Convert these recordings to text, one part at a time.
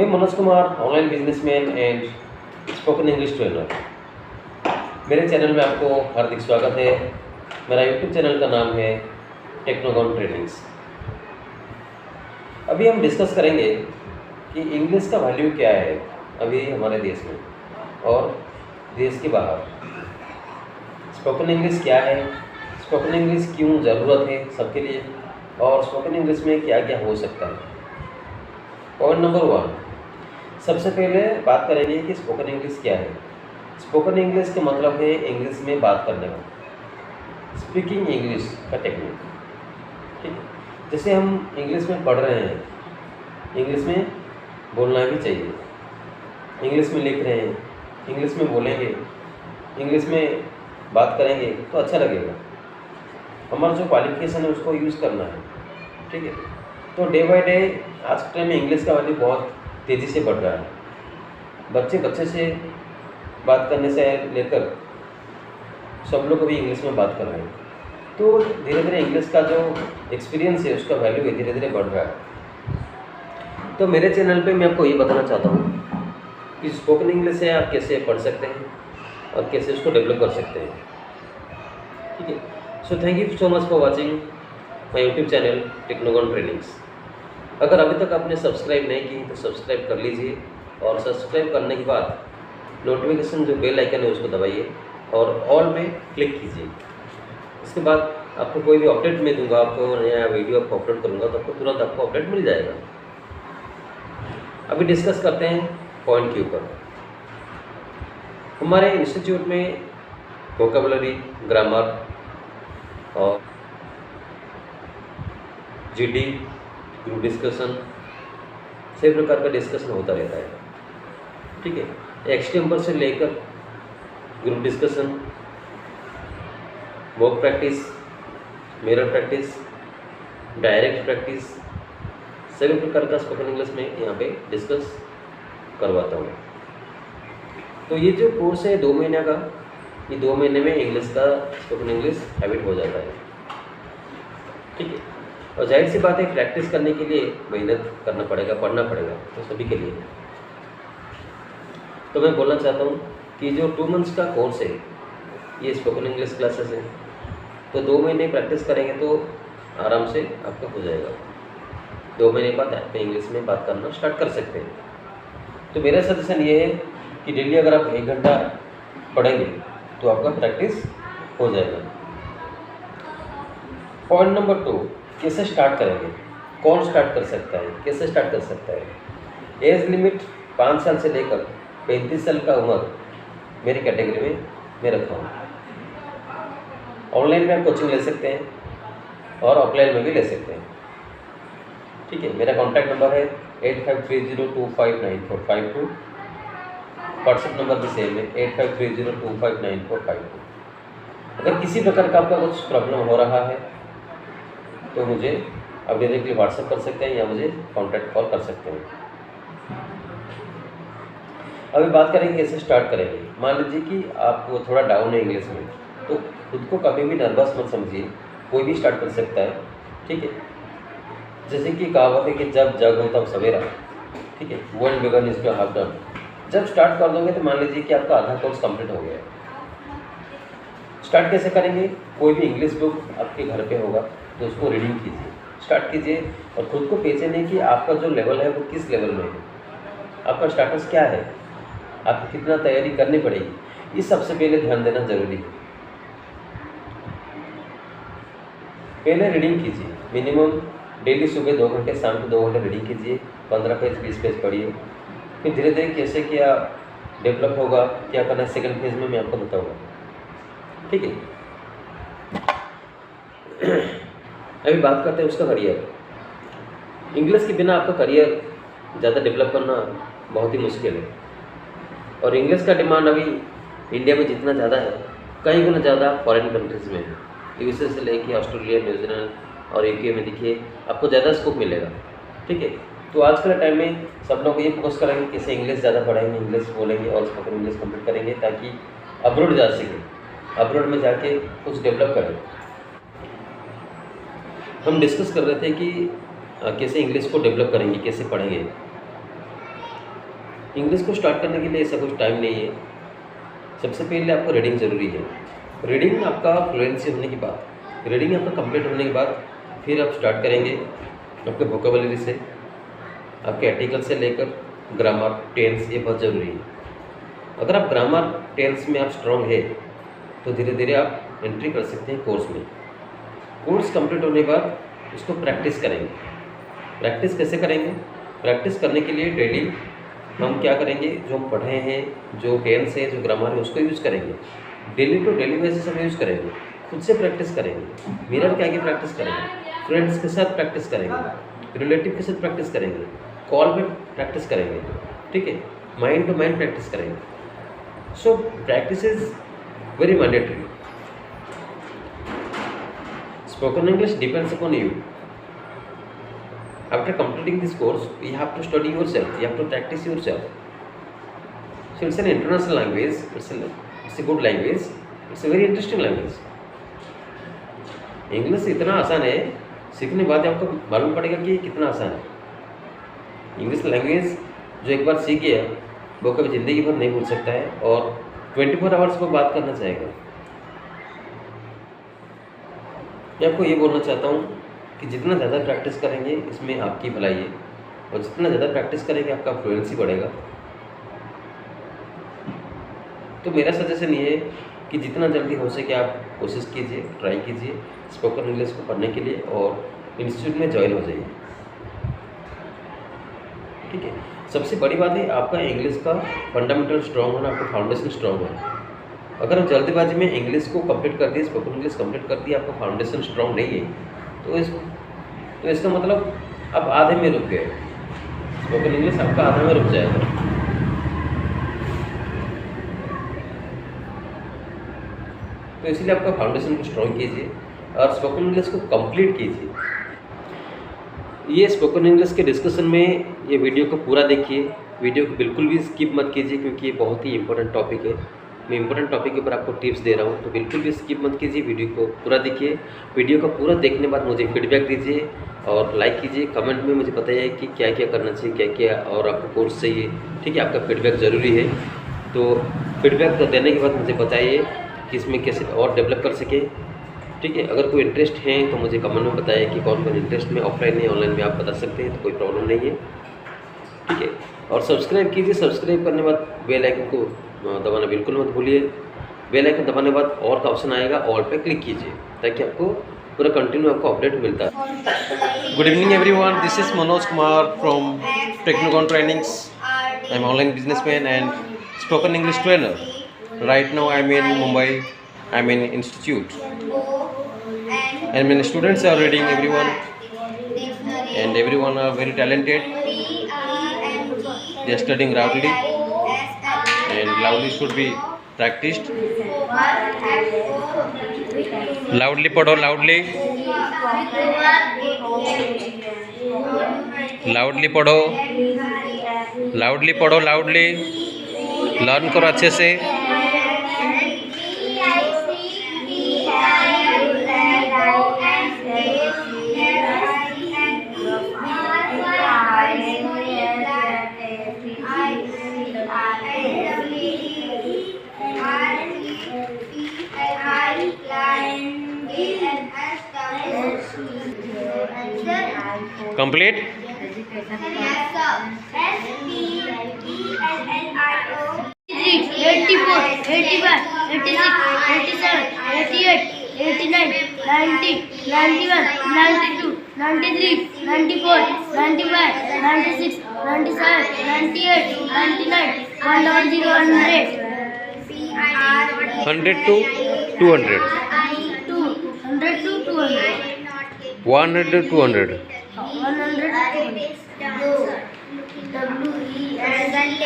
मैं Manoj Kumar, online businessman and spoken English trainer. मेरे channel में आपको हार्दिक स्वागत है। मेरा यूट्यूब चैनल का नाम है टेक्नोगॉन ट्रेनिंग्स। अभी हम डिस्कस करेंगे कि इंग्लिश का वैल्यू क्या है अभी हमारे देश में और देश के बाहर। स्पोकन इंग्लिश क्या है, स्पोकन इंग्लिश क्यों ज़रूरत है सबके लिए, और स्पोकन इंग्लिश में क्या क्या हो सकता है। पॉइंट नंबर 1, सबसे पहले बात करेंगे कि स्पोकन इंग्लिश क्या है। स्पोकन इंग्लिश का मतलब है इंग्लिश में बात करने का, स्पीकिंग इंग्लिश का टेक्निक। ठीक है, जैसे हम इंग्लिश में पढ़ रहे हैं, इंग्लिश में बोलना भी चाहिए। इंग्लिश में लिख रहे हैं, इंग्लिश में बोलेंगे, इंग्लिश में बात करेंगे तो अच्छा लगेगा। हमारा जो क्वालिफिकेशन है उसको यूज़ करना है। ठीक है, तो डे बाय डे आज के टाइम में इंग्लिश का वैल्यू बहुत तेज़ी से बढ़ रहा है। बच्चे से बात करने से लेकर सब लोग अभी इंग्लिश में बात कर रहे हैं, तो धीरे धीरे इंग्लिश का जो एक्सपीरियंस है उसका वैल्यू धीरे धीरे बढ़ रहा है। तो मेरे चैनल पे मैं आपको ये बताना चाहता हूँ कि स्पोकन इंग्लिश है आप कैसे पढ़ सकते हैं और कैसे उसको डेवलप कर सकते हैं। ठीक है, so thank you so much for watching my YouTube channel Technogon trainings. अगर अभी तक आपने सब्सक्राइब नहीं की तो सब्सक्राइब कर लीजिए, और सब्सक्राइब करने के बाद नोटिफिकेशन जो बेल आइकन है उसको दबाइए और ऑल में क्लिक कीजिए। इसके बाद आपको कोई भी अपडेट मैं दूंगा, आपको नया वीडियो आपको अपलोड करूंगा तो आपको तुरंत आपको अपडेट मिल जाएगा। अभी डिस्कस करते हैं पॉइंट के ऊपर। हमारे इंस्टीट्यूट में वोकैबुलरी, ग्रामर और जीडी, ग्रुप डिस्कशन, सभी प्रकार का डिस्कशन होता रहता है। ठीक है, एक्सटेम्पर से लेकर group discussion, work practice, mirror practice, direct practice, सभी प्रकार का स्पोकन इंग्लिश में यहाँ पे डिस्कस करवाता हूँ। तो ये जो कोर्स है 2 महीने का, ये 2 महीने में इंग्लिश का स्पोकन इंग्लिश हैबिट हो जाता है। ठीक है, और जाहिर सी बात है प्रैक्टिस करने के लिए मेहनत करना पड़ेगा, पढ़ना पड़ेगा, तो सभी के लिए। तो मैं बोलना चाहता हूँ कि जो 2 मंथ्स का कोर्स है ये स्पोकन इंग्लिश क्लासेस है, तो 2 महीने प्रैक्टिस करेंगे तो आराम से आपका हो जाएगा। 2 महीने बाद आप इंग्लिश में बात करना स्टार्ट कर सकते हैं। तो मेरा सजेशन ये है कि डेली अगर आप 1 घंटा पढ़ेंगे तो आपका प्रैक्टिस हो जाएगा। पॉइंट नंबर 2, कैसे स्टार्ट करेंगे, कौन स्टार्ट कर सकता है, कैसे स्टार्ट कर सकता है। एज लिमिट 5 साल से लेकर 35 साल का उम्र मेरी कैटेगरी में मैं रखा हूँ। ऑनलाइन में आप कोचिंग ले सकते हैं और ऑफलाइन में भी ले सकते हैं। ठीक है, मेरा कॉन्टैक्ट नंबर है 8530259452। व्हाट्सएप नंबर भी सेम है 8530259452। अगर किसी प्रकार का आपका कुछ प्रॉब्लम हो रहा है तो मुझे आप डायरेक्टली व्हाट्सएप कर सकते हैं या मुझे कॉन्टैक्ट कॉल कर सकते हैं। अभी बात करेंगे कैसे स्टार्ट करेंगे। मान लीजिए कि आप थोड़ा डाउन है इंग्लिश में, तो खुद को कभी भी नर्वस मत समझिए, कोई भी स्टार्ट कर सकता है। ठीक है, जैसे कि कहावत है कि जब जग हो तब सवेरा। ठीक है, world begun is half done. जब स्टार्ट कर दोगे तो मान लीजिए कि आपका आधा कोर्स कंप्लीट हो गया है। स्टार्ट कैसे करेंगे, कोई भी इंग्लिश बुक आपके घर पे होगा तो उसको रीडिंग कीजिए, स्टार्ट कीजिए, और खुद को पहचानिए कि आपका जो लेवल है वो किस लेवल में है, आपका स्टेटस क्या है, आपको कितना तैयारी करनी पड़ेगी, ये सबसे पहले ध्यान देना जरूरी है। पहले रीडिंग कीजिए, मिनिमम डेली सुबह 2 घंटे, शाम को 2 घंटे रीडिंग कीजिए, 15 पेज 20 पेज पढ़िए। फिर धीरे धीरे कैसे क्या डेवलप होगा, क्या करना है, सेकंड फेज में मैं आपको बताऊंगा। ठीक है, अभी बात करते हैं उसका करियर। इंग्लिश के बिना आपका करियर ज़्यादा डेवलप करना बहुत ही मुश्किल है, और इंग्लिश का डिमांड अभी इंडिया में जितना ज़्यादा है कई गुना ज़्यादा फॉरेन कंट्रीज़ में है। यूएसए से लेके ऑस्ट्रेलिया, न्यूजीलैंड और यूके में देखिए आपको ज़्यादा स्कोप मिलेगा। ठीक है, तो आज के टाइम में सब लोग ये फोकस करेंगे कैसे इंग्लिश ज़्यादा पढ़ेंगे, इंग्लिश बोलेंगे और स्पोकन इंग्लिश कंप्लीट करेंगे ताकि अब्रॉड जा सकें, अब्रॉड में जाके कुछ डेवलप करें। हम डिस्कस कर रहे थे कि कैसे इंग्लिश को डेवलप करेंगे, कैसे पढ़ेंगे। इंग्लिश को स्टार्ट करने के लिए ऐसा कुछ टाइम नहीं है। सबसे पहले आपको रीडिंग ज़रूरी है। रीडिंग आपका फ्लुएंसी होने के बाद, रीडिंग आपका कंप्लीट होने के बाद फिर आप स्टार्ट करेंगे आपके वोकेबुलरी से, आपके आर्टिकल से लेकर ग्रामर, टेंस, ये बहुत ज़रूरी है। अगर आप ग्रामर, टेंस में आप स्ट्रॉन्ग है तो धीरे धीरे आप एंट्री कर सकते हैं कोर्स में। कोर्स कंप्लीट होने के बाद उसको प्रैक्टिस करेंगे। प्रैक्टिस कैसे करेंगे? प्रैक्टिस करने के लिए डेली हम क्या करेंगे, जो हम पढ़े हैं, जो टेंस है, जो ग्रामर है, उसको यूज़ करेंगे। डेली टू डेली बेसिस हम यूज़ करेंगे। खुद से प्रैक्टिस करेंगे, मिरर के आगे प्रैक्टिस करेंगे, फ्रेंड्स के साथ प्रैक्टिस करेंगे, रिलेटिव के साथ प्रैक्टिस करेंगे, कॉल पे प्रैक्टिस करेंगे, ठीक है, माइंड टू माइंड प्रैक्टिस करेंगे। So practice is very mandatory. Spoken English depends upon you. After completing this course, you have to study yourself. You have to practice yourself. So it's an international language. It's a good language. It's a very interesting language. English इतना आसान है, सीखने के बाद आपको मालूम पड़ेगा कि कितना आसान है। इंग्लिश लैंग्वेज जो एक बार सीख गया वो कभी ज़िंदगी भर नहीं भूल सकता है और 24 आवर्स वो बात करना चाहेगा। मैं आपको ये बोलना चाहता हूँ कि जितना ज़्यादा प्रैक्टिस करेंगे इसमें आपकी भलाई है, और जितना ज़्यादा प्रैक्टिस करेंगे आपका फ्लुएंसी बढ़ेगा। तो मेरा सजेशन ये है कि जितना जल्दी हो सके आप कोशिश कीजिए, ट्राई कीजिए स्पोकन इंग्लिश को पढ़ने के लिए और इंस्टीट्यूट में ज्वाइन हो जाइए, ठीक है। सबसे बड़ी बात है आपका इंग्लिश का फंडामेंटल स्ट्रॉन्ग होना, आपका फाउंडेशन स्ट्रॉन्ग होना। अगर हम जल्दीबाजी में इंग्लिश को कंप्लीट कर दिए, स्पोकन इंग्लिश कंप्लीट कर दिया, आपका फाउंडेशन स्ट्रॉन्ग नहीं है तो इसका मतलब आप आधे में रुक गए। स्पोकन इंग्लिश आपका आधे में रुक जाएगा। तो इसलिए आपका फाउंडेशन को स्ट्रॉन्ग कीजिए और स्पोकन इंग्लिश को कंप्लीट कीजिए। ये स्पोकन इंग्लिश के डिस्कशन में ये वीडियो को पूरा देखिए, वीडियो को बिल्कुल भी स्किप मत कीजिए क्योंकि ये बहुत ही इंपॉर्टेंट टॉपिक है। मैं इंपॉर्टेंट टॉपिक के ऊपर आपको टिप्स दे रहा हूँ, तो बिल्कुल भी स्किप मत कीजिए, वीडियो को पूरा देखिए। वीडियो को पूरा देखने के बाद मुझे फीडबैक दीजिए और लाइक कीजिए, कमेंट में मुझे बताइए कि क्या क्या करना चाहिए, क्या क्या और आपको कोर्स चाहिए, ठीक है। आपका फीडबैक ज़रूरी है, तो फीडबैक देने के बाद मुझे बताइए कि इसमें कैसे और डेवलप कर सके, ठीक है। अगर कोई इंटरेस्ट है तो मुझे कमेंट में बताइए कि कौन कौन इंटरेस्ट में, ऑफलाइन है ऑनलाइन में आप बता सकते हैं, तो कोई प्रॉब्लम नहीं है, ठीक है। और सब्सक्राइब कीजिए, सब्सक्राइब करने के बाद बेल आइकन को दबाना बिल्कुल मत भूलिए। बेल आइकन दबाने के बाद और का ऑप्शन आएगा, ऑल पे क्लिक कीजिए ताकि आपको पूरा कंटिन्यू आपको अपडेट मिलता है। Good evening everyone, this is Manoj Kumar from Technicon trainings. I am online businessman and spoken English trainer. Right now I am in Mumbai, I am in institute and many students are reading, everyone and everyone are very talented. They are studying loudly and loudly should be practiced. Loudly पढ़ो, loudly पढ़ो, loudly पढ़ो, loudly learn करो अच्छे से। Complete? Yes, sir. SPELLIO 84, 85, 86, 87, 88, 89, 90, 91, 92, 93, 94, 95, 96, 97, 98, 99, 100, 100. 100 to 200. 100 to 200. 100 to 200. 100.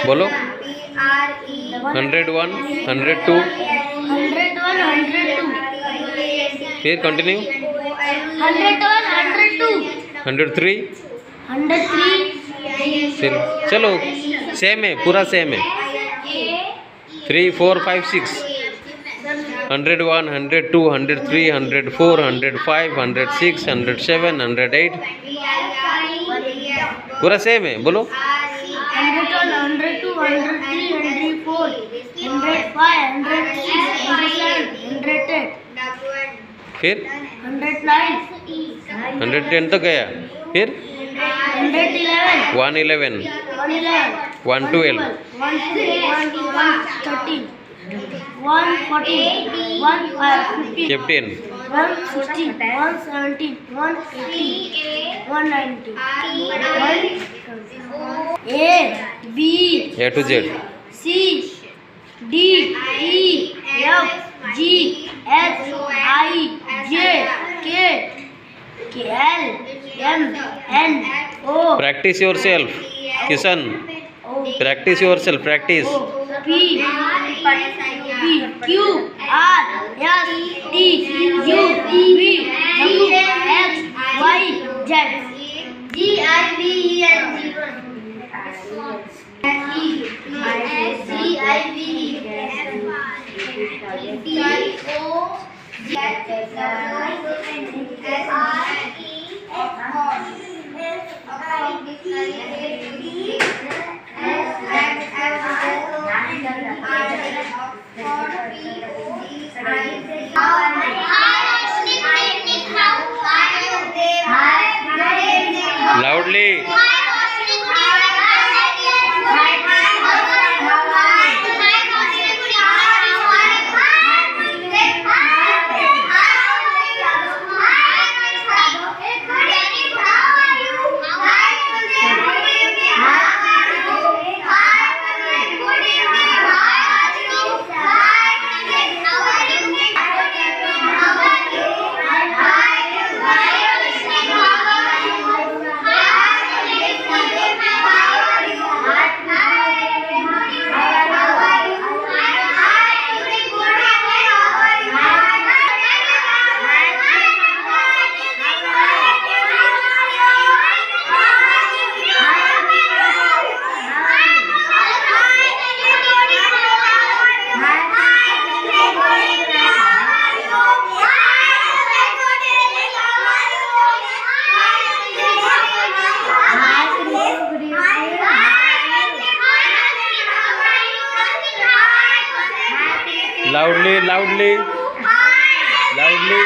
बोलो। 101, 102, 101, 102. फिर continue. 101, 102. 103, 103. फिर चलो सेम है, पूरा सेम है। 3, 4, 5, 6, 101, 102, 103, 104, 105, 106, 107, 108, पूरा सेम है। बोलो। 101, 102, 103, 104, 105, 106, 107, 108, फिर 109, 110 तक गया, फिर 111, 111, 111, 112, 113, 114, 115, 15, 116, 117, 118, 119, 120. A, B, A to Z. C, D, E, F, G, H, I, J, K, L, M, N, O, Practice yourself, Kishan. O, Practice yourself, practice. P, Q, R, S, T, U, V, W, X, Y, Z. G, I, B, E, N, G, C, I, B, E, T, O, G, H, S, R, E, Loudly. Loudly, loudly, loudly.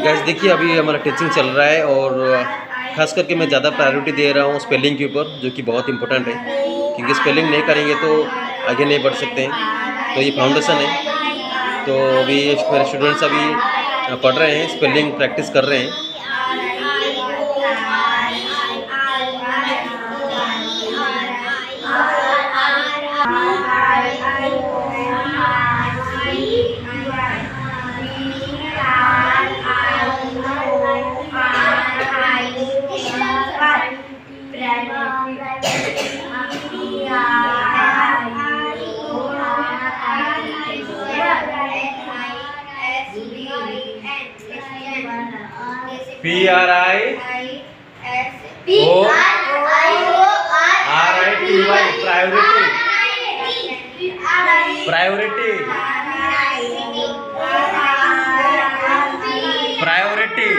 Guys देखिए अभी हमारा teaching चल रहा है और ख़ास करके मैं ज़्यादा प्रायोरिटी दे रहा हूँ स्पेलिंग के ऊपर, जो कि बहुत इंपॉर्टेंट है, क्योंकि स्पेलिंग नहीं करेंगे तो आगे नहीं बढ़ सकते हैं। तो ये फाउंडेशन है। तो अभी मेरे स्टूडेंट्स अभी पढ़ रहे हैं, स्पेलिंग प्रैक्टिस कर रहे हैं। PRIORITY priority priority priority